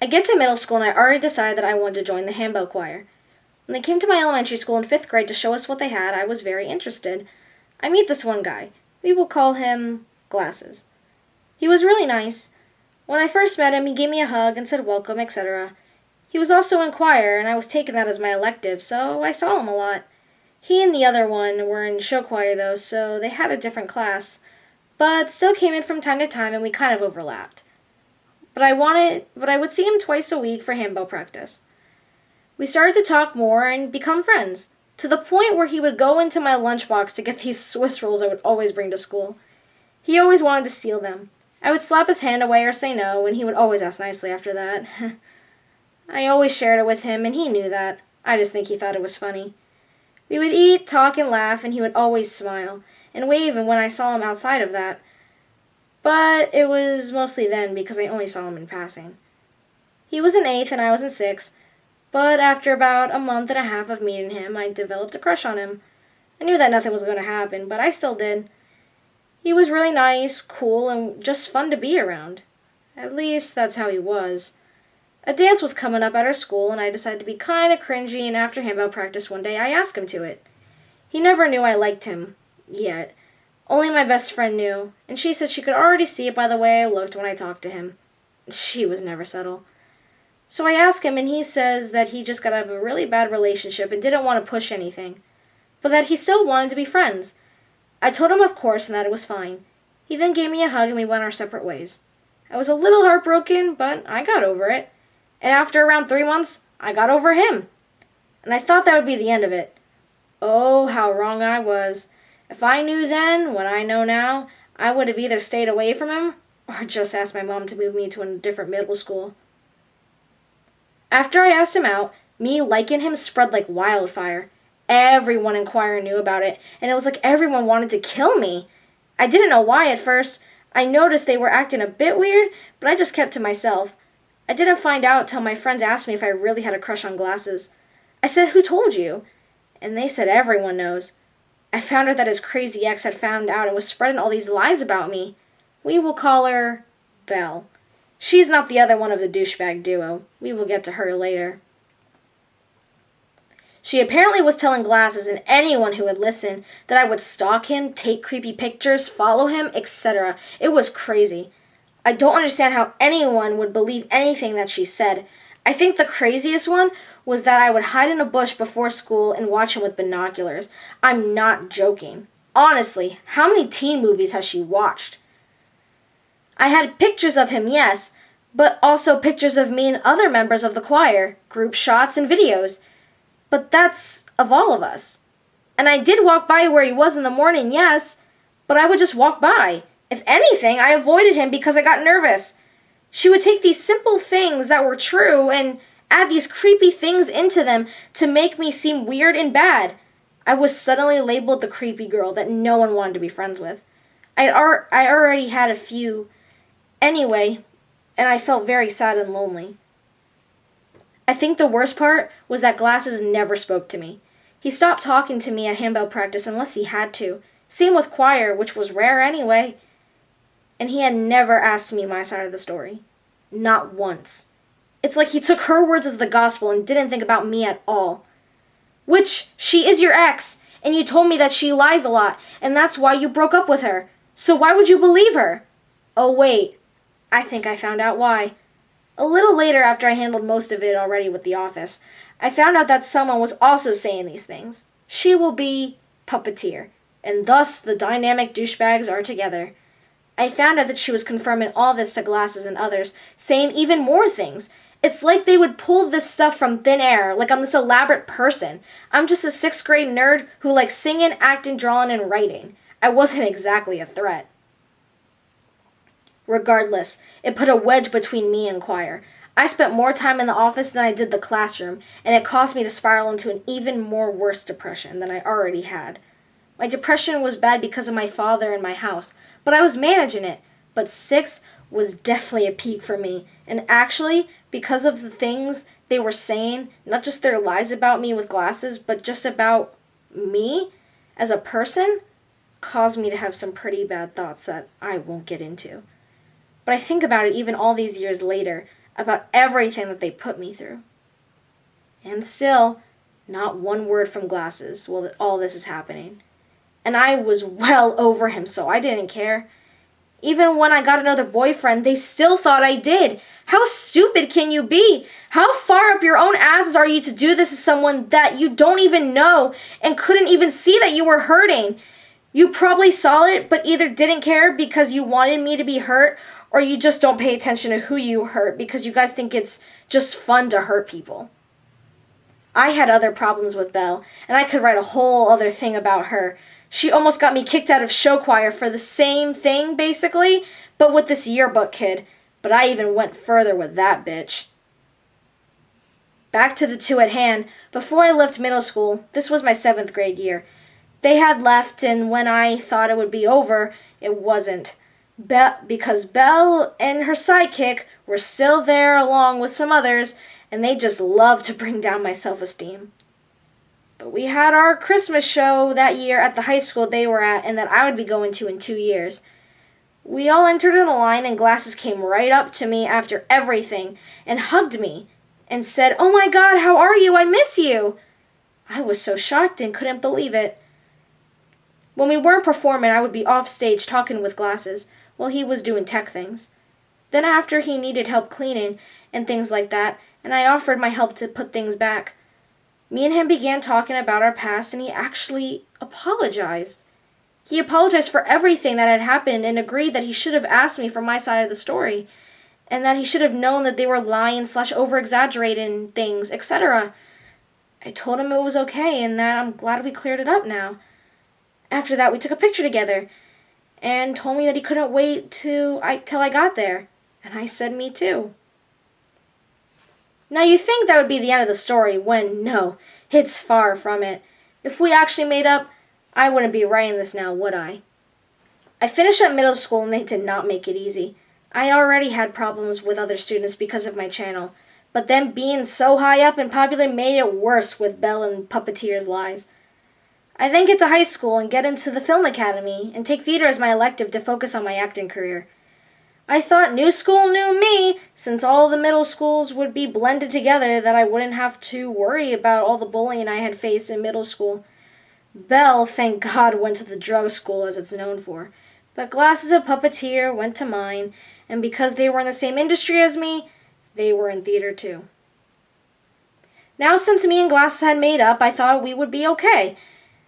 I get to middle school and I already decided that I wanted to join the handbell choir. When they came to my elementary school in 5th grade to show us what they had, I was very interested. I meet this one guy. We will call him Glasses. He was really nice. When I first met him, he gave me a hug and said welcome, etc. He was also in choir, and I was taking that as my elective, so I saw him a lot. He and the other one were in show choir, though, so they had a different class, but still came in from time to time, and we kind of overlapped. But I would see him twice a week for handbell practice. We started to talk more and become friends, to the point where he would go into my lunchbox to get these Swiss rolls I would always bring to school. He always wanted to steal them. I would slap his hand away or say no, and he would always ask nicely after that. I always shared it with him, and he knew that. I just think he thought it was funny. We would eat, talk, and laugh, and he would always smile and wave when I saw him outside of that. But it was mostly then because I only saw him in passing. He was in 8th and I was in 6th, but after about a month and a half of meeting him, I developed a crush on him. I knew that nothing was going to happen, but I still did. He was really nice, cool, and just fun to be around. At least, that's how he was. A dance was coming up at our school, and I decided to be kind of cringy, and after handbell practice one day, I asked him to it. He never knew I liked him, yet. Only my best friend knew, and she said she could already see it by the way I looked when I talked to him. She was never subtle. So I asked him, and he says that he just got out of a really bad relationship and didn't want to push anything, but that he still wanted to be friends. I told him of course and that it was fine. He then gave me a hug and we went our separate ways. I was a little heartbroken, but I got over it. And after around 3 months, I got over him. And I thought that would be the end of it. Oh, how wrong I was. If I knew then what I know now, I would have either stayed away from him or just asked my mom to move me to a different middle school. After I asked him out, me liking him spread like wildfire. Everyone in choir knew about it, and it was like everyone wanted to kill me. I didn't know why at first. I noticed they were acting a bit weird, but I just kept to myself. I didn't find out till my friends asked me if I really had a crush on Glasses. I said, "Who told you?" And they said everyone knows. I found out that his crazy ex had found out and was spreading all these lies about me. We will call her Belle. She's not the other one of the douchebag duo. We will get to her later. She apparently was telling Glasses and anyone who would listen that I would stalk him, take creepy pictures, follow him, etc. It was crazy. I don't understand how anyone would believe anything that she said. I think the craziest one was that I would hide in a bush before school and watch him with binoculars. I'm not joking. Honestly, how many teen movies has she watched? I had pictures of him, yes, but also pictures of me and other members of the choir, group shots and videos. But that's of all of us. And I did walk by where he was in the morning, yes, but I would just walk by. If anything, I avoided him because I got nervous. She would take these simple things that were true and add these creepy things into them to make me seem weird and bad. I was suddenly labeled the creepy girl that no one wanted to be friends with. I already had a few anyway, and I felt very sad and lonely. I think the worst part was that Glasses never spoke to me. He stopped talking to me at handbell practice unless he had to. Same with choir, which was rare anyway. And he had never asked me my side of the story. Not once. It's like he took her words as the gospel and didn't think about me at all. Which, she is your ex, and you told me that she lies a lot, and that's why you broke up with her. So why would you believe her? Oh wait, I think I found out why. A little later, after I handled most of it already with the office, I found out that someone was also saying these things. She will be puppeteer, and thus the dynamic douchebags are together. I found out that she was confirming all this to Glasses and others, saying even more things. It's like they would pull this stuff from thin air, like I'm this elaborate person. I'm just a 6th grade nerd who likes singing, acting, drawing, and writing. I wasn't exactly a threat. Regardless, it put a wedge between me and choir. I spent more time in the office than I did the classroom, and it caused me to spiral into an even more worse depression than I already had. My depression was bad because of my father and my house, but I was managing it. But 6 was definitely a peak for me, and actually, because of the things they were saying, not just their lies about me with Glasses, but just about me as a person, caused me to have some pretty bad thoughts that I won't get into. But I think about it even all these years later. about everything that they put me through. And still, not one word from Glasses while all this is happening. And I was well over him, so I didn't care. Even when I got another boyfriend, they still thought I did. How stupid can you be? How far up your own asses are you to do this to someone that you don't even know and couldn't even see that you were hurting? You probably saw it, but either didn't care because you wanted me to be hurt, or you just don't pay attention to who you hurt because you guys think it's just fun to hurt people. I had other problems with Belle, and I could write a whole other thing about her. She almost got me kicked out of show choir for the same thing, basically, but with this yearbook kid. But I even went further with that bitch. Back to the two at hand. Before I left middle school, this was my 7th grade year. They had left, and when I thought it would be over, it wasn't. Because Belle and her sidekick were still there along with some others, and they just loved to bring down my self-esteem. But we had our Christmas show that year at the high school they were at and that I would be going to in 2 years. We all entered in a line and Glasses came right up to me after everything and hugged me and said, "Oh my God, how are you? I miss you." I was so shocked and couldn't believe it. When we weren't performing, I would be off stage talking with Glasses while he was doing tech things. Then after he needed help cleaning and things like that, and I offered my help to put things back, me and him began talking about our past, and he actually apologized. He apologized for everything that had happened and agreed that he should have asked me for my side of the story, and that he should have known that they were lying / over-exaggerating things, etc. I told him it was okay and that I'm glad we cleared it up now. After that, we took a picture together and told me that he couldn't wait till I got there, and I said me too. Now you think that would be the end of the story when, no, it's far from it. If we actually made up, I wouldn't be writing this now, would I? I finished up middle school and they did not make it easy. I already had problems with other students because of my channel, but them being so high up and popular made it worse with Belle and Puppeteer's lies. I then get to high school and get into the film academy and take theater as my elective to focus on my acting career. I thought new school, new me, since all the middle schools would be blended together, that I wouldn't have to worry about all the bullying I had faced in middle school. Belle, thank God, went to the drug school as it's known for, but Glasses and Puppeteer went to mine, and because they were in the same industry as me, they were in theater too. Now since me and Glasses had made up, I thought we would be okay.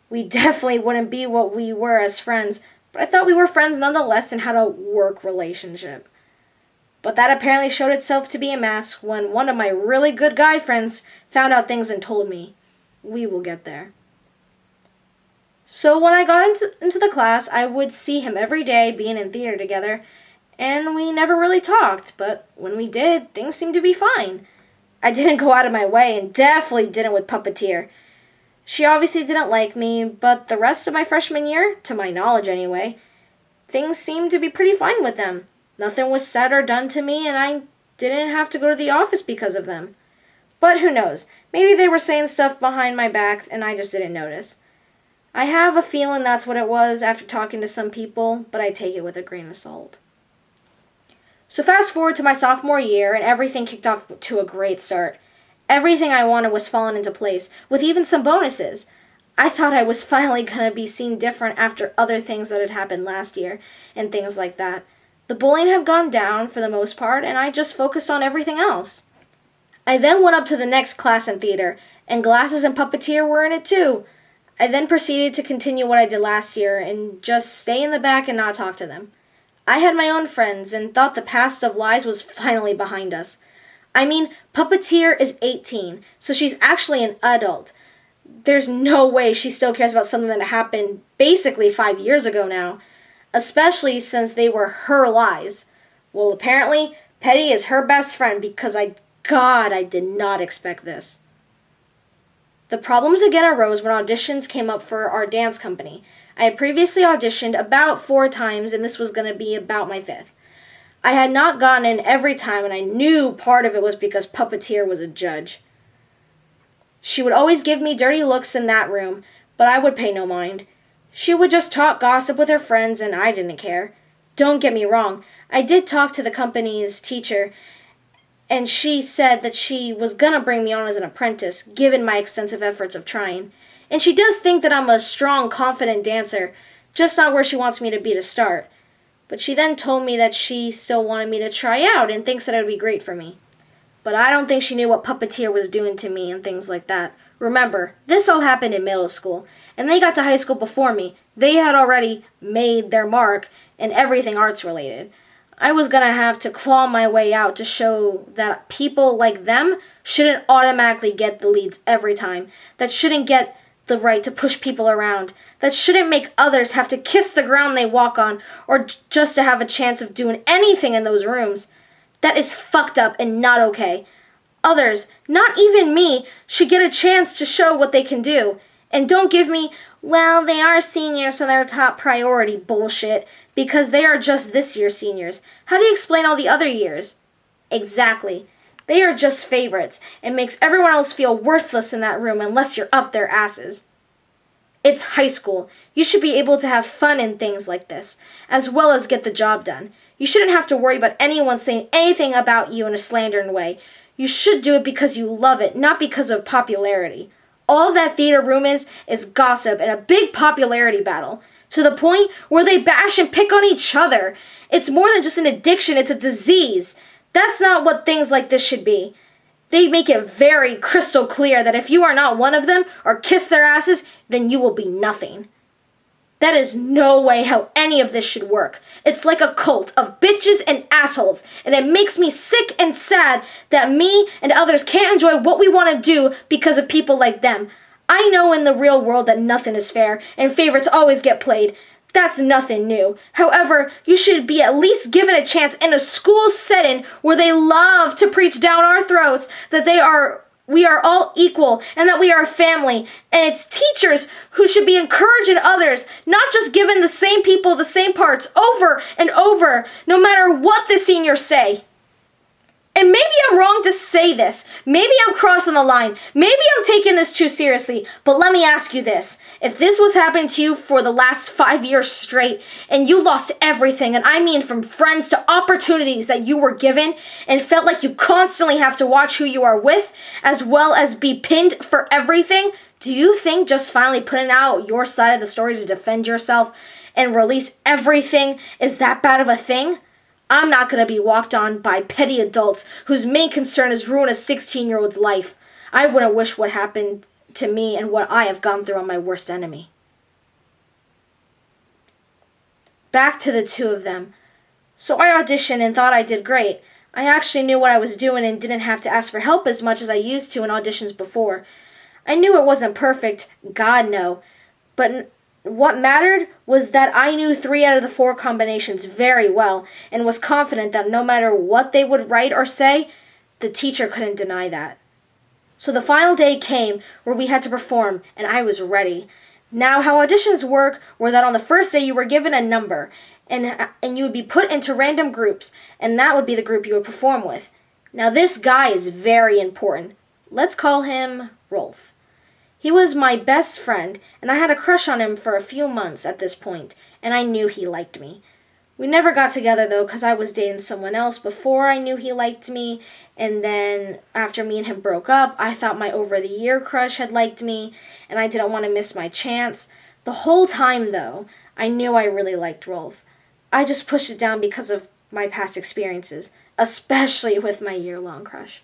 We definitely wouldn't be what we were as friends, but I thought we were friends nonetheless and had a work relationship. But that apparently showed itself to be a mask when one of my really good guy friends found out things and told me. We will get there. So when I got into the class, I would see him every day being in theater together, and we never really talked, but when we did, things seemed to be fine. I didn't go out of my way and definitely didn't with Puppeteer. She obviously didn't like me, but the rest of my freshman year, to my knowledge anyway, things seemed to be pretty fine with them. Nothing was said or done to me, and I didn't have to go to the office because of them. But who knows, maybe they were saying stuff behind my back and I just didn't notice. I have a feeling that's what it was after talking to some people, but I take it with a grain of salt. So fast forward to my sophomore year, and everything kicked off to a great start. Everything I wanted was falling into place, with even some bonuses. I thought I was finally going to be seen different after other things that had happened last year, and things like that. The bullying had gone down for the most part, and I just focused on everything else. I then went up to the next class in theater, and Glasses and Puppeteer were in it too. I then proceeded to continue what I did last year, and just stay in the back and not talk to them. I had my own friends, and thought the past of lies was finally behind us. I mean, Puppeteer is 18, so she's actually an adult. There's no way she still cares about something that happened basically 5 years ago now, especially since they were her lies. Well, apparently, Petty is her best friend because I did not expect this. The problems again arose when auditions came up for our dance company. I had previously auditioned about 4 times, and this was going to be about my 5th. I had not gotten in every time, and I knew part of it was because Puppeteer was a judge. She would always give me dirty looks in that room, but I would pay no mind. She would just talk gossip with her friends, and I didn't care. Don't get me wrong, I did talk to the company's teacher, and she said that she was gonna bring me on as an apprentice, given my extensive efforts of trying. And she does think that I'm a strong, confident dancer, just not where she wants me to be to start. But she then told me that she still wanted me to try out and thinks that it would be great for me. But I don't think she knew what puppeteer was doing to me and things like that. Remember, this all happened in middle school, and they got to high school before me. They had already made their mark in everything arts related. I was gonna have to claw my way out to show that people like them shouldn't automatically get the leads every time, that shouldn't get the right to push people around, that shouldn't make others have to kiss the ground they walk on or just to have a chance of doing anything in those rooms. That is fucked up and not okay. Others, not even me, should get a chance to show what they can do. And don't give me, well, they are seniors, so they're top priority bullshit, because they are just this year's seniors. How do you explain all the other years? Exactly. They are just favorites, and makes everyone else feel worthless in that room unless you're up their asses. It's high school. You should be able to have fun in things like this, as well as get the job done. You shouldn't have to worry about anyone saying anything about you in a slandering way. You should do it because you love it, not because of popularity. All that theater room is gossip and a big popularity battle, to the point where they bash and pick on each other. It's more than just an addiction, it's a disease. That's not what things like this should be. They make it very crystal clear that if you are not one of them or kiss their asses, then you will be nothing. That is no way how any of this should work. It's like a cult of bitches and assholes, and it makes me sick and sad that me and others can't enjoy what we want to do because of people like them. I know in the real world that nothing is fair, and favorites always get played. That's nothing new. However, you should be at least given a chance in a school setting where they love to preach down our throats that we are all equal and that we are a family. And it's teachers who should be encouraging others, not just giving the same people the same parts over and over, no matter what the seniors say. And maybe I'm wrong to say this. Maybe I'm crossing the line. Maybe I'm taking this too seriously. But let me ask you this. If this was happening to you for the last 5 years straight, and you lost everything, and I mean from friends to opportunities that you were given, and felt like you constantly have to watch who you are with, as well as be pinned for everything, do you think just finally putting out your side of the story to defend yourself and release everything is that bad of a thing? I'm not going to be walked on by petty adults whose main concern is ruin a 16-year-old's life. I wouldn't wish what happened to me and what I have gone through on my worst enemy. Back to the two of them. So I auditioned and thought I did great. I actually knew what I was doing and didn't have to ask for help as much as I used to in auditions before. I knew it wasn't perfect, God no, but what mattered was that I knew 3 out of the 4 combinations very well and was confident that no matter what they would write or say, the teacher couldn't deny that. So the final day came where we had to perform, and I was ready. Now, how auditions work were that on the first day you were given a number, and you would be put into random groups, and that would be the group you would perform with. Now, this guy is very important. Let's call him Rolf. He was my best friend, and I had a crush on him for a few months at this point, and I knew he liked me. We never got together, though, because I was dating someone else before I knew he liked me, and then after me and him broke up, I thought my over-the-year crush had liked me, and I didn't want to miss my chance. The whole time, though, I knew I really liked Rolf. I just pushed it down because of my past experiences, especially with my year-long crush.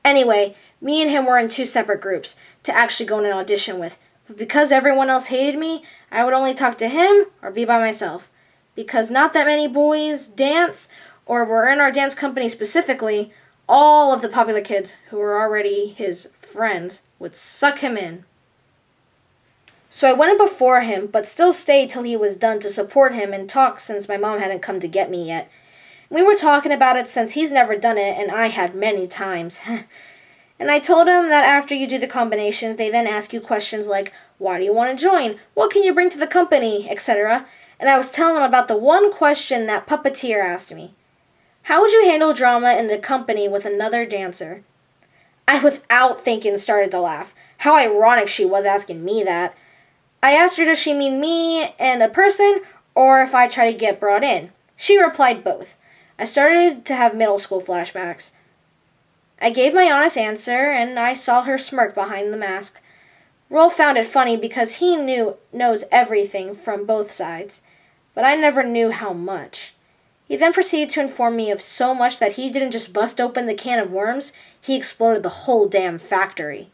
Anyway, me and him were in 2 separate groups to actually go in an audition with. But because everyone else hated me, I would only talk to him or be by myself. Because not that many boys dance, or were in our dance company specifically, all of the popular kids who were already his friends would suck him in. So I went in before him, but still stayed till he was done to support him and talk since my mom hadn't come to get me yet. We were talking about it since he's never done it, and I had many times. And I told him that after you do the combinations, they then ask you questions like, why do you want to join? What can you bring to the company? Etc. And I was telling him about the one question that puppeteer asked me. How would you handle drama in the company with another dancer? I, without thinking, started to laugh. How ironic she was asking me that. I asked her, does she mean me and a person, or if I try to get brought in? She replied both. I started to have middle school flashbacks. I gave my honest answer, and I saw her smirk behind the mask. Rolf found it funny because he knows everything from both sides, but I never knew how much. He then proceeded to inform me of so much that he didn't just bust open the can of worms, he exploded the whole damn factory.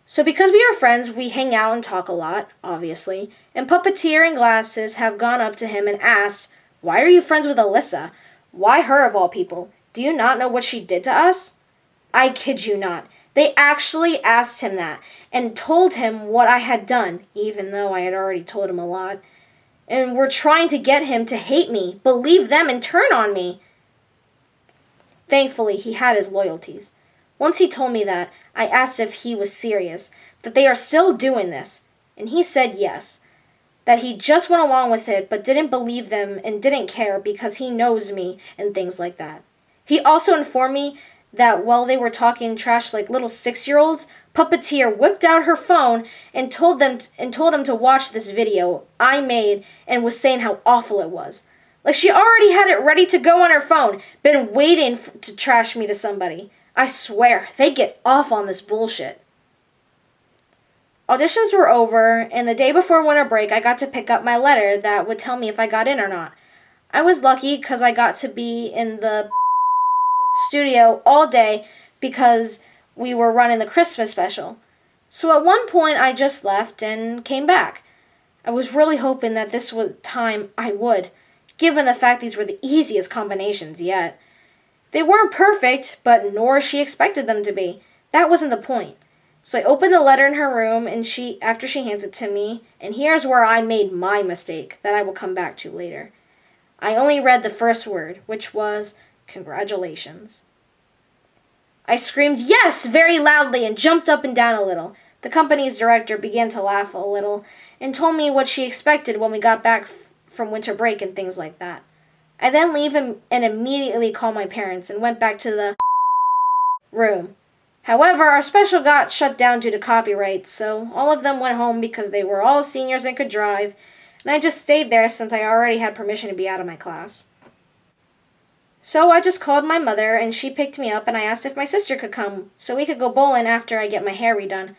So because we are friends, we hang out and talk a lot, obviously, and Puppeteer and Glasses have gone up to him and asked, "Why are you friends with Alyssa? Why her of all people? Do you not know what she did to us?" I kid you not. They actually asked him that and told him what I had done, even though I had already told him a lot, and were trying to get him to hate me, believe them, and turn on me. Thankfully, he had his loyalties. Once he told me that, I asked if he was serious, that they are still doing this, and he said yes, that he just went along with it but didn't believe them and didn't care because he knows me and things like that. He also informed me that while they were talking trash like little 6-year-olds, Puppeteer whipped out her phone and told him to watch this video I made and was saying how awful it was. Like she already had it ready to go on her phone, been waiting to trash me to somebody. I swear, they get off on this bullshit. Auditions were over, and the day before winter break, I got to pick up my letter that would tell me if I got in or not. I was lucky because I got to be in the studio all day because we were running the Christmas special. So at one point, I just left and came back. I was really hoping that this was time I would, given the fact these were the easiest combinations yet. They weren't perfect, but nor she expected them to be. That wasn't the point. So I opened the letter in her room, and after she hands it to me, and here's where I made my mistake that I will come back to later. I only read the first word, which was congratulations. I screamed yes very loudly and jumped up and down a little. The company's director began to laugh a little and told me what she expected when we got back from winter break and things like that. I then leave and immediately called my parents and went back to the room. However, our special got shut down due to copyright, so all of them went home because they were all seniors and could drive, and I just stayed there since I already had permission to be out of my class. So I just called my mother, and she picked me up, and I asked if my sister could come so we could go bowling after I get my hair redone.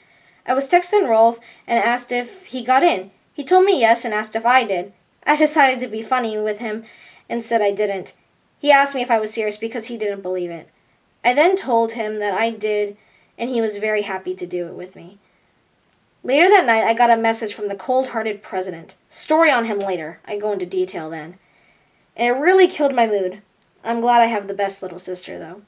I was texting Rolf and asked if he got in. He told me yes and asked if I did. I decided to be funny with him and said I didn't. He asked me if I was serious because he didn't believe it. I then told him that I did, and he was very happy to do it with me. Later that night, I got a message from the cold-hearted president. Story on him later. I go into detail then. And it really killed my mood. I'm glad I have the best little sister, though.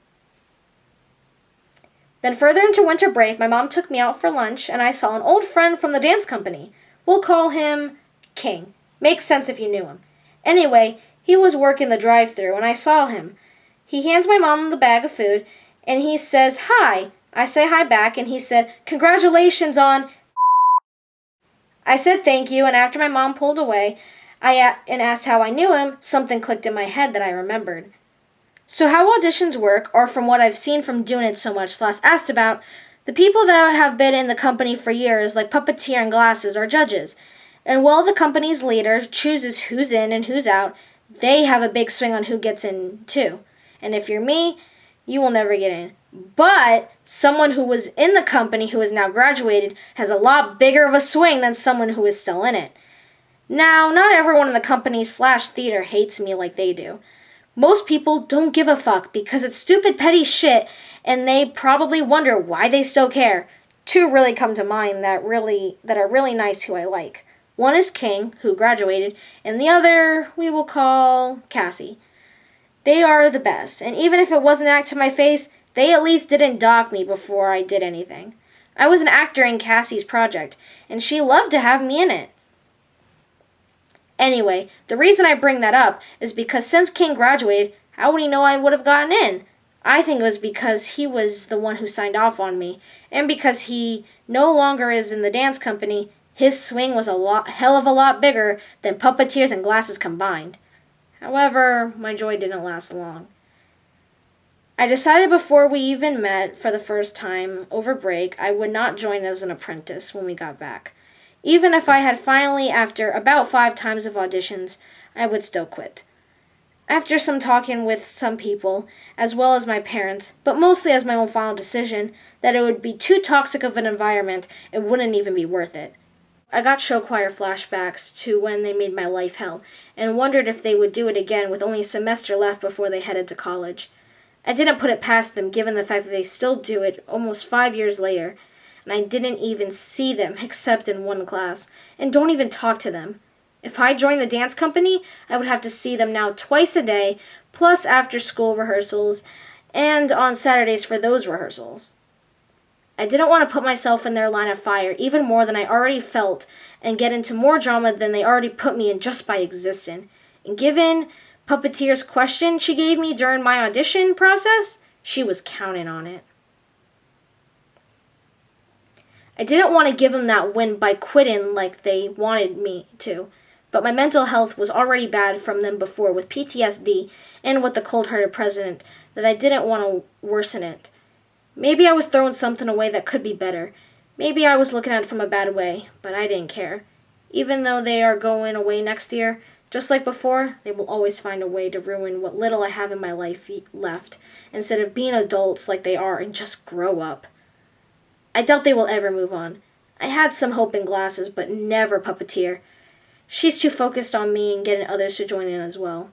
Then further into winter break, my mom took me out for lunch, and I saw an old friend from the dance company. We'll call him King. Makes sense if you knew him. Anyway, he was working the drive-thru, and I saw him. He hands my mom the bag of food, and he says, "Hi." I say hi back, and he said, "Congratulations on..." I said thank you, and after my mom pulled away, and asked how I knew him, something clicked in my head that I remembered. So how auditions work, or from what I've seen from doing it so much / asked about, the people that have been in the company for years, like Puppeteer and Glasses, are judges. And while the company's leader chooses who's in and who's out, they have a big swing on who gets in, too. And if you're me, you will never get in. But someone who was in the company who is now graduated has a lot bigger of a swing than someone who is still in it. Now, not everyone in the company / theater hates me like they do. Most people don't give a fuck because it's stupid petty shit and they probably wonder why they still care. Two really come to mind that are really nice who I like. One is King, who graduated, and the other we will call Cassie. They are the best, and even if it wasn't an act to my face, they at least didn't dock me before I did anything. I was an actor in Cassie's project, and she loved to have me in it. Anyway, the reason I bring that up is because since King graduated, how would he know I would have gotten in? I think it was because he was the one who signed off on me, and because he no longer is in the dance company, his swing was hell of a lot bigger than Puppeteers and Glasses combined. However, my joy didn't last long. I decided before we even met for the first time over break I would not join as an apprentice when we got back. Even if I had finally, after about 5 times of auditions, I would still quit. After some talking with some people, as well as my parents, but mostly as my own final decision, that it would be too toxic of an environment, it wouldn't even be worth it. I got show choir flashbacks to when they made my life hell, and wondered if they would do it again with only a semester left before they headed to college. I didn't put it past them given the fact that they still do it almost 5 years later, and I didn't even see them except in one class, and don't even talk to them. If I joined the dance company, I would have to see them now twice a day, plus after school rehearsals, and on Saturdays for those rehearsals. I didn't want to put myself in their line of fire even more than I already felt and get into more drama than they already put me in just by existing. And given Puppeteer's question she gave me during my audition process, she was counting on it. I didn't want to give them that win by quitting like they wanted me to, but my mental health was already bad from them before with PTSD and with the cold-hearted president that I didn't want to worsen it. Maybe I was throwing something away that could be better. Maybe I was looking at it from a bad way, but I didn't care. Even though they are going away next year, just like before, they will always find a way to ruin what little I have in my life left, instead of being adults like they are and just grow up. I doubt they will ever move on. I had some hope in Glasses, but never Puppeteer. She's too focused on me and getting others to join in as well.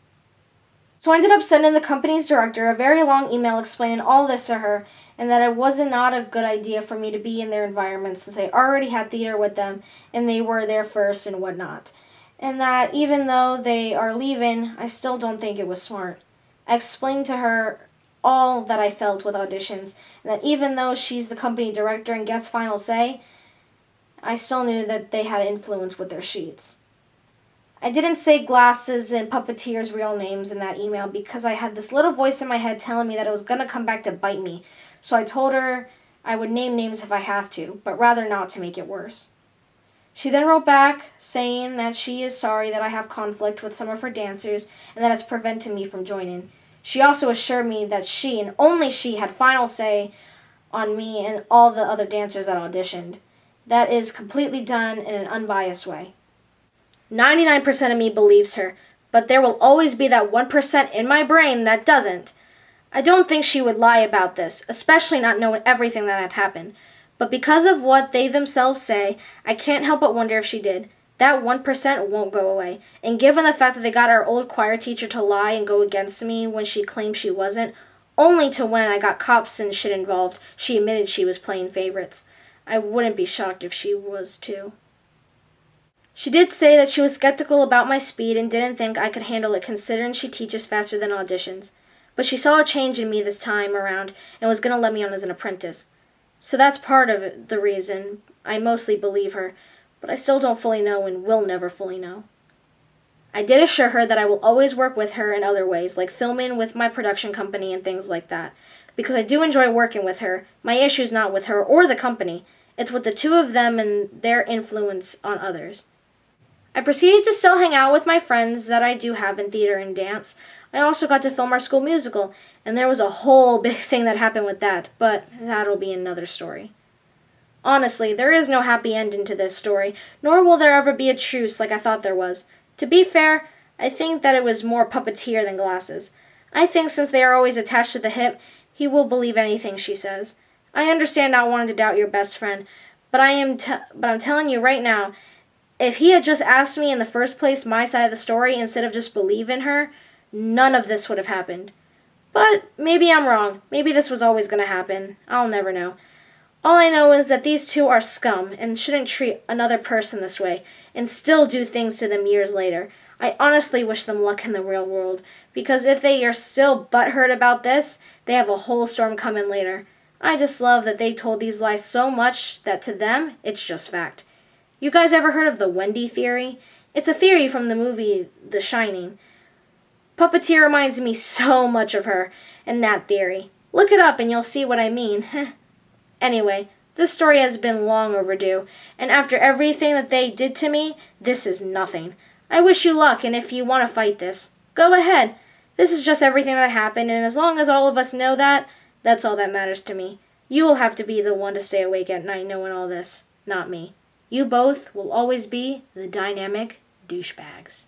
So I ended up sending the company's director a very long email explaining all this to her, and that it was not a good idea for me to be in their environment since I already had theater with them and they were there first and whatnot. And that even though they are leaving, I still don't think it was smart. I explained to her all that I felt with auditions, and that even though she's the company director and gets final say, I still knew that they had influence with their sheets. I didn't say Glasses and Puppeteer's real names in that email because I had this little voice in my head telling me that it was going to come back to bite me, so I told her I would name names if I have to, but rather not to make it worse. She then wrote back saying that she is sorry that I have conflict with some of her dancers and that it's preventing me from joining. She also assured me that she, and only she, had final say on me and all the other dancers that auditioned. That is completely done in an unbiased way. 99% of me believes her, but there will always be that 1% in my brain that doesn't. I don't think she would lie about this, especially not knowing everything that had happened. But because of what they themselves say, I can't help but wonder if she did. That 1% won't go away. And given the fact that they got our old choir teacher to lie and go against me when she claimed she wasn't, only to when I got cops and shit involved, she admitted she was playing favorites. I wouldn't be shocked if she was too. She did say that she was skeptical about my speed and didn't think I could handle it considering she teaches faster than auditions. But she saw a change in me this time around and was going to let me on as an apprentice. So that's part of the reason I mostly believe her, but I still don't fully know and will never fully know. I did assure her that I will always work with her in other ways, like filming with my production company and things like that, because I do enjoy working with her. My issue's not with her or the company. It's with the two of them and their influence on others. I proceeded to still hang out with my friends that I do have in theater and dance. I also got to film our school musical, and there was a whole big thing that happened with that, but that'll be another story. Honestly, there is no happy ending to this story, nor will there ever be a truce like I thought there was. To be fair, I think that it was more Puppeteer than Glasses. I think since they are always attached to the hip, he will believe anything she says. I understand not wanting to doubt your best friend, but I'm telling you right now, if he had just asked me in the first place my side of the story instead of just believing her, none of this would have happened. But maybe I'm wrong. Maybe this was always going to happen. I'll never know. All I know is that these two are scum and shouldn't treat another person this way and still do things to them years later. I honestly wish them luck in the real world, because if they are still butthurt about this, they have a whole storm coming later. I just love that they told these lies so much that to them, it's just fact. You guys ever heard of the Wendy theory? It's a theory from the movie The Shining. Puppeteer reminds me so much of her and that theory. Look it up and you'll see what I mean. Anyway, this story has been long overdue, and after everything that they did to me, this is nothing. I wish you luck, and if you want to fight this, go ahead. This is just everything that happened, and as long as all of us know that, that's all that matters to me. You will have to be the one to stay awake at night knowing all this, not me. You both will always be the dynamic douchebags.